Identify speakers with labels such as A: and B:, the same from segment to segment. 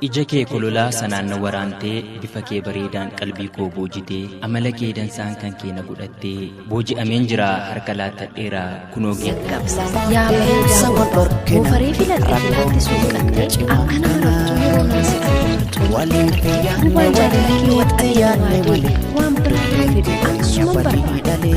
A: Ija kee kololaa sanaan na waraantee bifa kee bareedaan qalbii koo boojitee amala kee dansaan kan kee na godhattee booji'ameen jira harka laattadheera kunoo geengabsa
B: yaa bareedaa goofaree filadhee filaatti suuqattee akka nama raftu yeroo naasi argatu waliin waan jaalalakee waxxee yaadne waan biraa fide akkasuma barbaadale.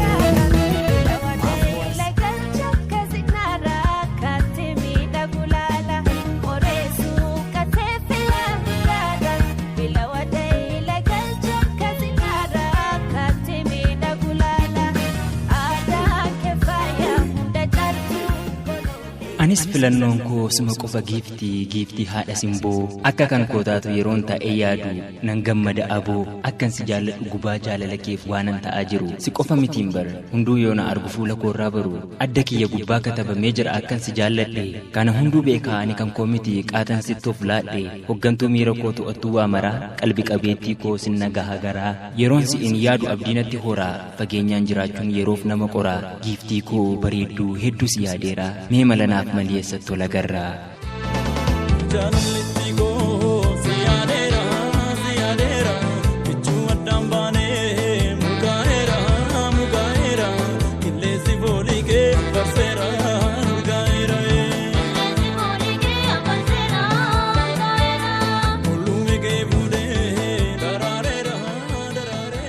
A: Anis filannoon koo suma qofa giiftii haadha simboo akka kan kootaatu yeroon ta'ee yaadu nan gammada aboo akkan si jaalladhu gubaa jaalala keef waanan ta'aa jiru si qofa mitiin bar hunduu yoo na argu fuula koorraa baru adda kiyya gubbaa katabamee jira akkan si jaalladhe kana hunduu beekaa ani kan koo miti qaatan sittoof laadhe hoggantuu miira koo to'attuu waa maraa qalbi qabeettii koo sinna gaha garaa yeroon si in yaadu abdiinatti horaa fageenyaan jiraachuun yeroof nama qoraa giiftii koo bareedduu hedduu si yaadeera mee malanaaf maliyeessa tola garraa.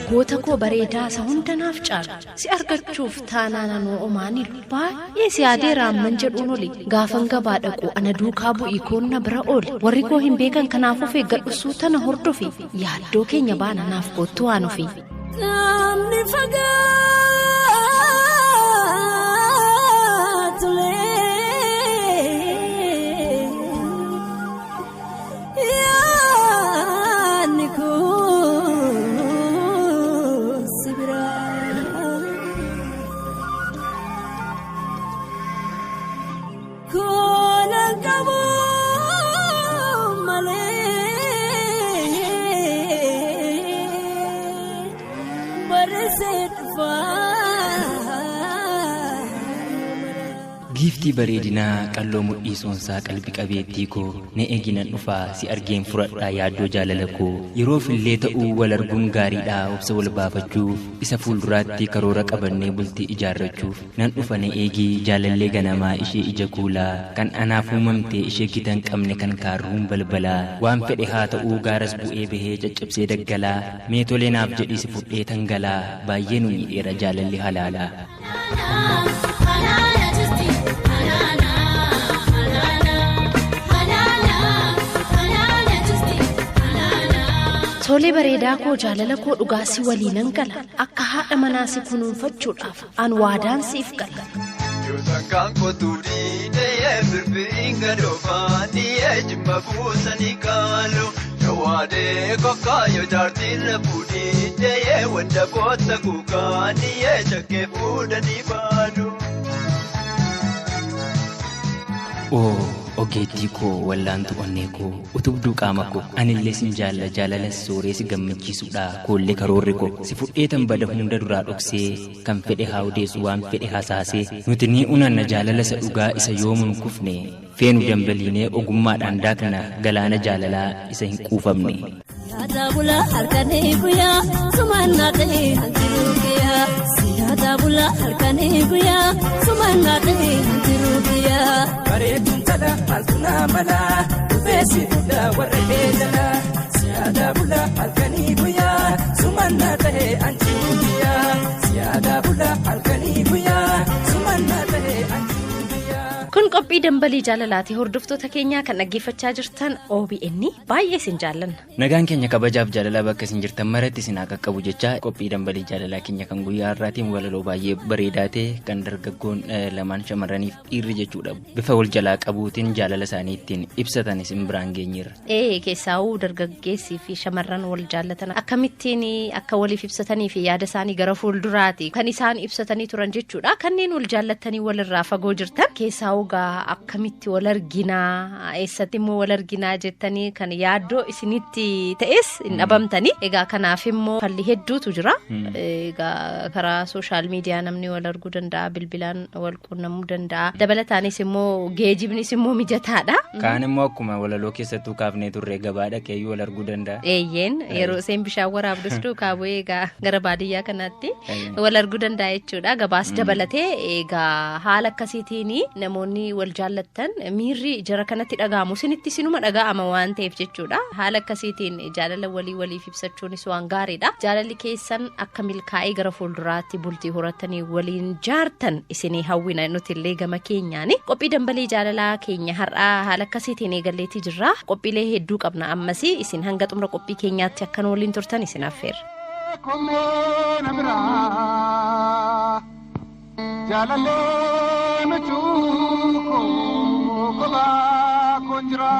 B: Goota koo bareedaa isa hundanaaf caalu si argachuuf taanaan anoo omaanilu baay'ee si yaadeera amman jedhuun oli gaafan gabaa dhaqu ana duukaa bu'ii koon na bira oole warri koo hin beekan kanaaf of eeggadhu suutana hordofi yaaddoo keenya baana naaf kottu waan ofi. Namni fagaatulee yaadni koo.
A: Giiftii bareedinaa qalloo mudhii soonsaa qalbi qabeettii koo na eeginan dhufaa si argeen furadhaa yaaddoo jaalala koo yeroof illee ta'uu wal arguun gaariidhaa obsa wal baafachuuf isa fuulduraatti karoora qabannee bultii ijaarrachuuf nan dhufa na eegii jaalallee ganamaa ishee ija kuulaa kan anaaf uumamtee ishee gitan qabne kan kaarruun balbalaa waan fedhe haa ta'uu gaaras bu'ee bahee caccabsee daggalaa mee tolee naaf jedhii si fudhee tangalaa baay'ee nu miidheera jaalalli halaalaa.
B: Tolee bareedaa koo jaalala koo dhugaasi waliinan gala akka haadha manaa si kunuunfachuudhaaf an waadaan siif gala.
C: Yoosankaan kootuudii deeyee firfiriin gadoofaa niyyee jimma buusanii kaaluu yawaadee kokkaayoo jaartiin lafuudii deeyee wanta bootta kuukaa niyyee shakkee fuudhanii baaduu.
A: Ogeettii koo wallaantu onnee koo utubduu qaama koo anillee sin jaalala sooree si gammachiisuudha koollee karoorri koo si fudheetan bada hunda duraa dhoksee kan fedhe haa odeessu waan fedhe hasaasee nuti ni unanna jaalala isa dhugaa isa yoomuun kufne feenu dambaliinee ogummaadhaan daakna galaana jaalalaa isa hin quufamne.
D: Yaadabula harkanii guyyaa sumannaa ta'ee hanqiruu guyyaa yaadabula harkanii guyyaa sumannaa ta'ee hanqiruu guyyaa. Bareeduun tala altuna malaa dhufeessi fuudhaa warra eegala yaadabula harkanii guyyaa sumannaa ta'ee hanqiruu guyyaa yaadabula harkanii guyyaa sumannaa ta'ee hanqiruu.
B: Kun qophii dambalii jaalalaati hordoftoota keenyaa kan dhaggeeffachaa jirtan OBN baay'ee sin jaallanna.
A: Nagaan keenya kabajaaf jaalalaa bakka isin jirtan maratti isin haa qaqqabu jecha qophii dambalii jaalalaa keenya kan guyyaa har'aatiin walaloo baay'ee bareedaa ta'e kan dargaggoon lamaan shamarraniif dhiirri jechuudha bifa wal jalaa qabuutiin jaalala isaanii ittiin ibsatan isin biraan geenyeerra.
B: Keessaawuu dargaggeessii fi shamarran wal jaallatan akkamittiin akka waliif ibsatanii fi yaada isaanii gara fuulduraati kan isaan ibsatanii turan jechuudha kanneen wal jaallatanii walirraa fagoo jirtan keessaawuu egaa akkamitti wal arginaa eessatti immoo wal arginaa jettanii kan yaaddoo isinitti ta'es hin dhabamtanii egaa kanaaf immoo falli hedduutu jira egaa karaa sooshaal miidiyaa namni wal arguu danda'a bilbilaan wal quunnamuu danda'a dabalataanis immoo geejibnis immoo mijataadha.
A: Kaan immoo akkuma walaloo keessattuu kaafnee turre gabaadha keeyyuu wal arguu danda'a.
B: Eeyyeen yeroo seen bishaan waraabdus duukaa bu'ee egaa gara baadiyyaa kanaatti wal arguu danda'a jechuudha gabaas dabalatee egaa haala akkasiitiin namoonni wal jaallattan miirri jara kanatti dhaga'amu isinitti sinuma dhaga'ama waan ta'eef jechuudha haala akkasiitiin jaalala waliif ibsachuunis waan gaariidha jaalalli keessan akka milkaa'ee gara fuulduraatti bultii horatanii waliin jaartan isinii hawwina nuti illee gama keenyaani qophii dambalii jaalalaa keenya har'aa haala akkasiitiin eegalleetii jirra qophiilee hedduu qabna ammas isin hanga xumura qophii keenyaatti akkan waliin turtan isin affeerra.
E: Jalalle mechuko koba konjra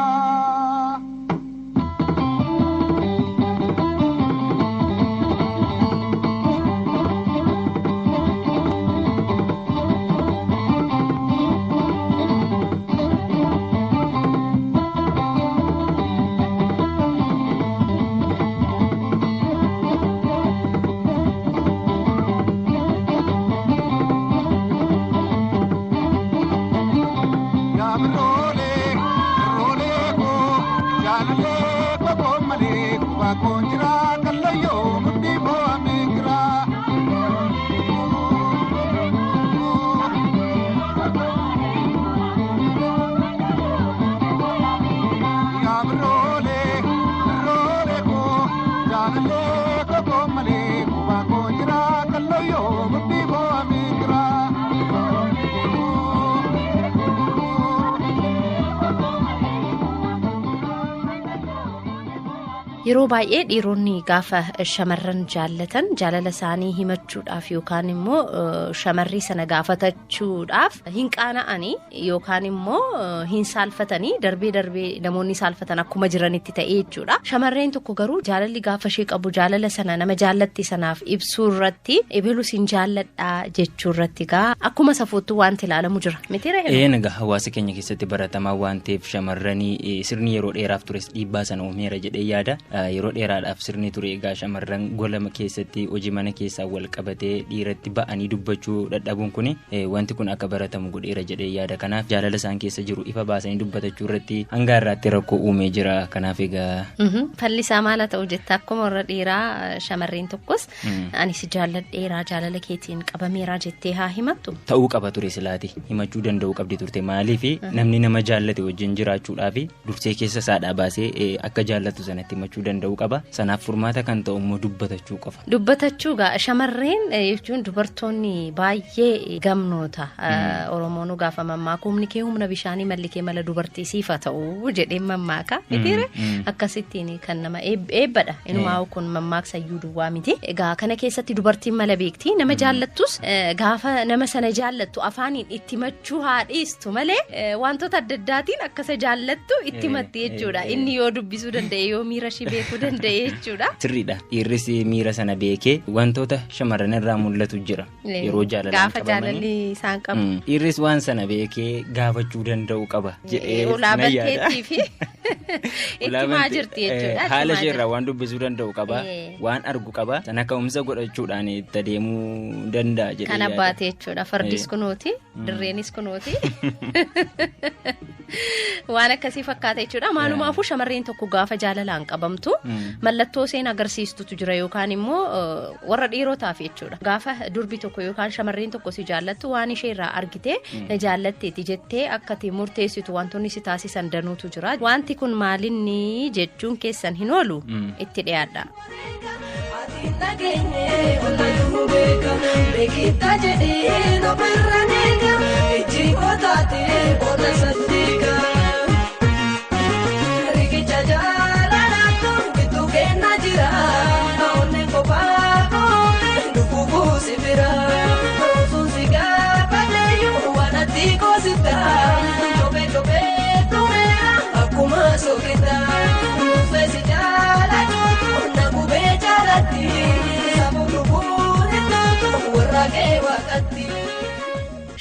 B: yeroo baay'ee dhiironni gaafa shamarran jaallatan jaalala isaanii himachuudhaaf yookaan immoo shamarrii sana gaafatachuudhaaf hin qaana'anii yookaan immoo hin saalfatanii darbee namoonni saalfatan akkuma jiranitti ta'ee jechuudha shamarreen tokko garuu jaalalli gaafa ishee qabu jaalala sana nama jaallatti sanaaf ibsuu irratti ebelus hin jaalladhaa jechuu irratti gaa akkuma safuutu wanti ilaalamu jira mitiira
A: nagaa hawaasa keenya keessatti baratamaa waan ta'eef shamarranii sirni yeroo dheeraaf tures dhiibbaa sana uumeera jedhee yaada. Yeroo dheeraadhaaf sirni ture egaa shamarran golama keessatti hojii mana keessaa wal qabatee dhiiratti ba'anii dubbachuu dadhabuun kun wanti kun akka baratamu godheera jedhee yaada kanaaf jaalala isaan keessa jiru ifa baasanii dubbatachuu irratti hanga irraatti rakkoo uumee jira kanaaf egaa
B: fallisaa maal ta'u jetta akkuma warra dhiiraa shamarreen tokkos anis jaalladheera jaalala keetiin qabameera jettee haa himattu
A: ta'uu qaba ture silaati himachuu danda'uu qabdi turte maaliif namni nama jaallate wajjin jiraachuudhaaf dursee keessa saadhaa baasee akka jaallatu sanatti himachuu danda'uu qaba sanaaf furmaata kan ta'u immoo dubbatachuu qofa.
B: Dubbatachuu gaa shamarreen jechuun dubartoonni baay'ee gamnoota Oromoon gaafa mammaakuu kee humna bishaanii mallikee mala dubartii siifa ta'u jedhee mammaaka mitiire akkasittiin kan nama eebbadha inumaa kun mammaaksayyuu duwwaa miti egaa kana keessatti dubartiin mala beekti nama jaallattus gaafa nama sana jaallattu afaaniin itti machuu haadhiistu malee wantoota adda addaatiin akkasa jaallattu itti matti jechuudha inni yoo dubbisuu danda'e yoo miira ishee beekuu danda'e jechuudha.
A: Sirriidha dhiirris miira sana beekee wantoota shamarran irraa mul'atu jira yeroo jaalalaan
B: gaafa jaalalli isaan qabu
A: dhiirris waan sana beekee gaafachuu danda'u qaba jedhee
B: ulaabatteetii fi itti maa jirti jechuudha.
A: Haala isheerraa waan dubbisuu danda'u qaba waan argu qaba sana ka'umsa godhachuudhaan itti adeemuu danda'a jedhee
B: kan abbaate jechuudha fardis kunooti dirreenis kunooti waan akkasii fakkaata jechuudha maalumaafuu shamarreen tokko gaafa jaalalaan qabamtu mallattoo seen agarsiistutu jira yookaan immoo warra dhiirotaaf jechuudha gaafa durbi tokko yookaan shamarreen tokko si jaallattu waan ishee irraa argitee na jaallatteeti jettee akkati murteessitu wantoonni si taasisan danuutu jira wanti kun maalinni jechuun keessan hin oolu itti dhiyaadha.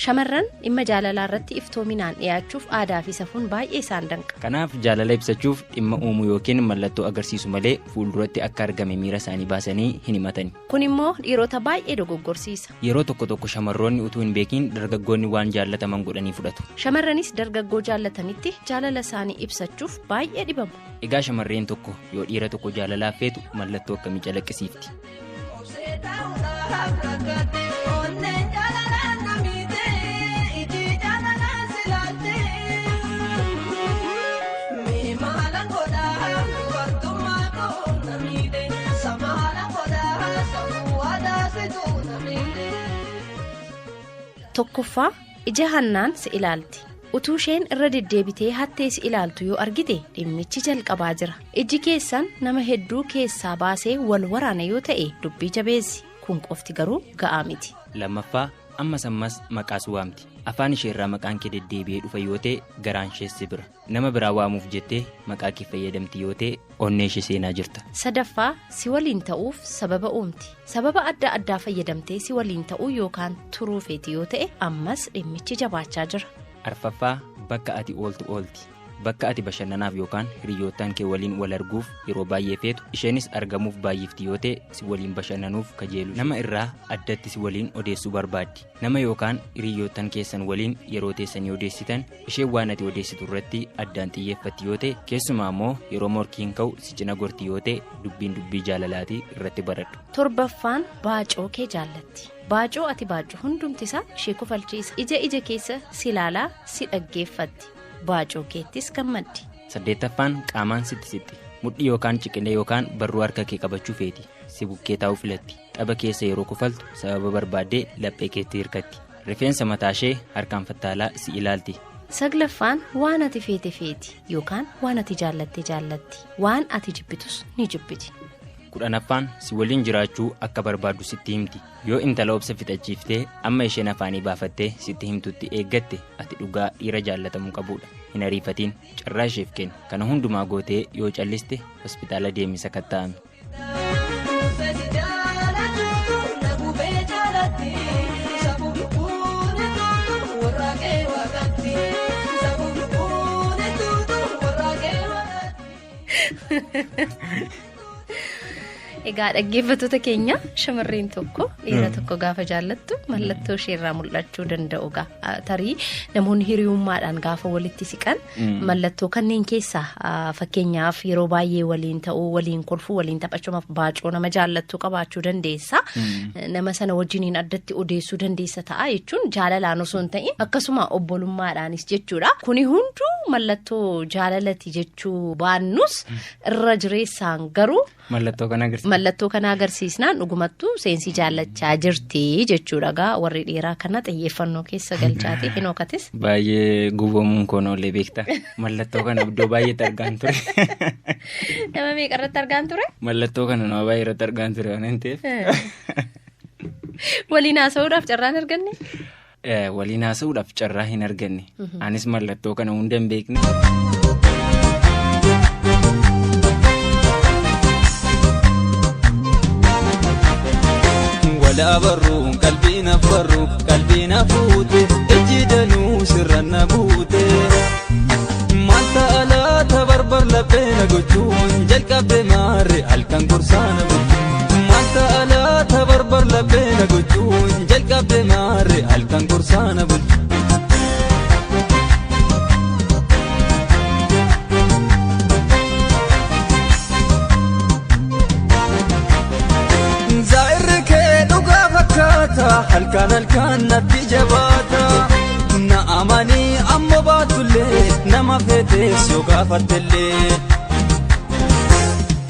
B: Shamarran dhimma jaalalaa irratti iftoominaan dhiyaachuuf aadaa fi safuun baay'ee isaan danqa.
A: Kanaaf jaalala ibsachuuf dhimma uumuu yookiin mallattoo agarsiisu malee fuulduratti akka argame miira isaanii baasanii hin himatani.
B: Kun immoo dhiirota baay'ee dogoggorsiisa.
A: Yeroo tokko shamarroonni utuu hin beekin dargaggoonni waan jaallataman godhanii fudhatu.
B: Shamarranis dargaggoo jaallatanitti jaalala isaanii ibsachuuf baay'ee dhibamu.
A: Egaa shamarreen tokko yoo dhiira tokko jaalalaaf feetu mallattoo akkamii calaqqisiifti?
B: Tokkoffaa ija hannaan si ilaalti. Utuu isheen irra deddeebitee hattee si ilaaltu yoo argite dhimmichi jalqabaa jira. Iji keessan nama hedduu keessaa baasee wal waraana yoo ta'e dubbii jabeessi. Kun qofti garuu ga'aa miti.
A: Lammaffaa ammas maqaas waamti. Afaan isheerraa maqaan kee deddeebi'ee dhufa yoo ta'e garaan ishees bira. Nama biraa waamuuf jettee maqaa kee fayyadamti yoo ta'e onnee ishee seenaa jirta.
B: Sadaffaa si waliin ta'uuf sababa uumti. Sababa adda addaa fayyadamtee si waliin ta'uu yookaan turuu feeti yoo ta'e ammas dhimmichi jabaachaa jira.
A: Arfaffaa bakka ati oolti. Bakka ati bashannanaaf yookaan hiriyoottan kee waliin wal arguuf yeroo baay'ee feetu isheenis argamuuf baay'ifti yoo ta'e si waliin bashannanuuf kajeelu. Nama irraa addatti si waliin odeessuu barbaaddi. Nama yookaan hiriyoottan keessan waliin yeroo teessanii odeessitan isheen waan ati odeessitu irratti addaan xiyyeeffatti yoo ta'e keessumaa immoo yeroo morkiin ka'u si cina gorti yoo ta'e dubbii jaalalaatii irratti baradhu.
B: Torbaffaan baacoo kee jaallatti. Baacoo ati baacoo hundumtisaa ishee kofalchiisa. Ija keessa si ilaalaa si dhaggeeffatti. Baacoo keettis gammaddi.
A: 8ffaan qaamaan sitti. Mudhii yookaan ciqilee yookaan barruu harka kee qabachuu feeti. Si bukkee taa'uu filatti. Xaba keessa yeroo kufaltu sababa barbaaddee laphee keetti hirkatti. Rifeensa mataashee harkaan fattaalaa si ilaalti.
B: 9ffaan waan ati feete yookaan waan ati jaallatti. Waan ati jibbitus ni jibbiti.
A: 10ffaan si waliin jiraachuu akka barbaaddu sitti himti. Yoo intala obsa fixachiiftee amma isheen afaanii baafattee sitti himtutti eeggatte ati dhugaa dhiira jaallatamuu qabudha. Hin ariifatiin carraa isheef kenni. Kana hundumaa gootee yoo calliste hospitaala deemisa katta'ame.
B: Egaa dhaggeeffattoota keenya shamarreen tokko dhiira tokko gaafa jaallattu mallattoo isheerraa mul'achuu danda'u tarii namoonni hiriyummaadhaan gaafa walitti siqan mallattoo kanneen keessaa fakkeenyaaf yeroo baay'ee waliin ta'uu waliin kolfuu waliin taphachuuf baacoo nama jaallattu qabaachuu dandeessa. Nama sana wajjiniin addatti odeessuu dandeessa ta'a jechuun jaalalaan osoo hin ta'in akkasuma obbolummaadhaanis jechuudha. Kuni hunduu mallattoo jaalalati jechuu baannus irra jireessaan garuu mallattoo kana agarsiisnaan dhugumattuu seensi jaallachaa jirti jechuudha. Warri dhiiraa kana xiyyeeffannoo keessa galchaati hin hookatis.
A: Baay'ee gubamuun koon oolee beekta. Mallattoo kana iddoo baay'eetti argaan ture.
B: Nama meeqa irratti argaan ture?
A: Mallattoo kana nama baay'ee irratti argaan ture waan ta'eef.
B: Waliin haasa'uudhaaf carraa hin arganne?
A: Waliin haasa'uudhaaf carraa hin arganne. Anis mallattoo kana hunda hin beekne.
C: Wala barruun qalbiina fuute ejjidanuu sirranna buute. Manta alaata barbar lapheena gochuun jalqabde maarre halkan gorsaana bulchu. Manta alaata barbar lapheena gochuun jalqabde maarre halkan gorsaana bulchu. Halkan natti jabaata na amanii amma baatullee nama feetes yoo gaafattellee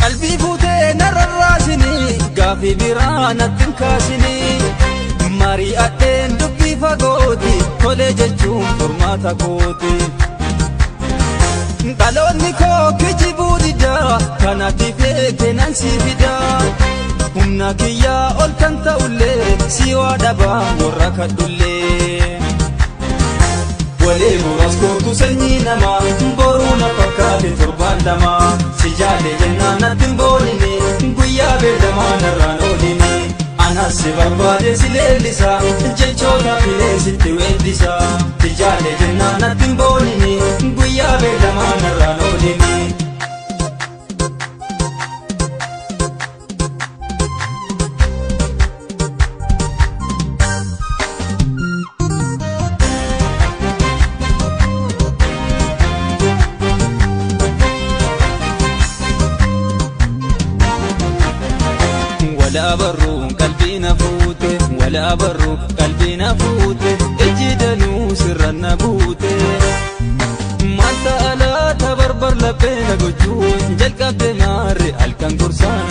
C: qalbii fuutee narrarraasini gaafii biraa natti hin kaasini marii adheen dubbii fagooti tolee jechuun furmaata kooti. Dhaloonni koo kijibuu didaa kanaatti feete nan si fidaa. Humna kiyyaa ol kan ta'ullee si waa dhabaa warra kadhullee. Walee muraas kootu sanyii namaa boruu na fakkaate torbaan lamaa. Si jaalle jennaan natti hin boonine guyyaa beekamaa narraan oolini. Anas si barbaade si leellisa jechoota filee sitti weeddisa tijaale jennaan natti hin boonini guyyaa beekamaa narraan oolini. ولا برو قلبي نفوت ولا برو قلبي نفوت اجدنو سر النبوت ما انت لا تبربر لبينا قجون جلقا بمار الكن قرصان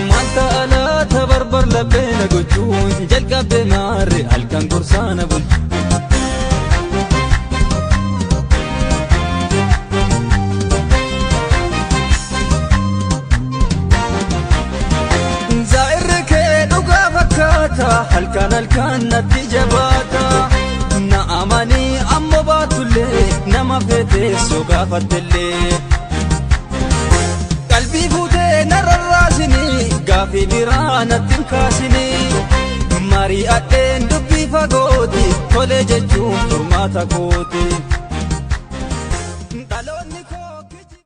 C: ما انت لا تبربر لبينا قجون جلقا بمار الكن قرصان halkan natti jabaata na amanii ammoo baatullee nama feeteessoo gaafattellee qalbii fuutee narrarraasini gaafii biraa natti hin kaasini marii adheen dubbii fagooti tolee jechuun furmaata kooti.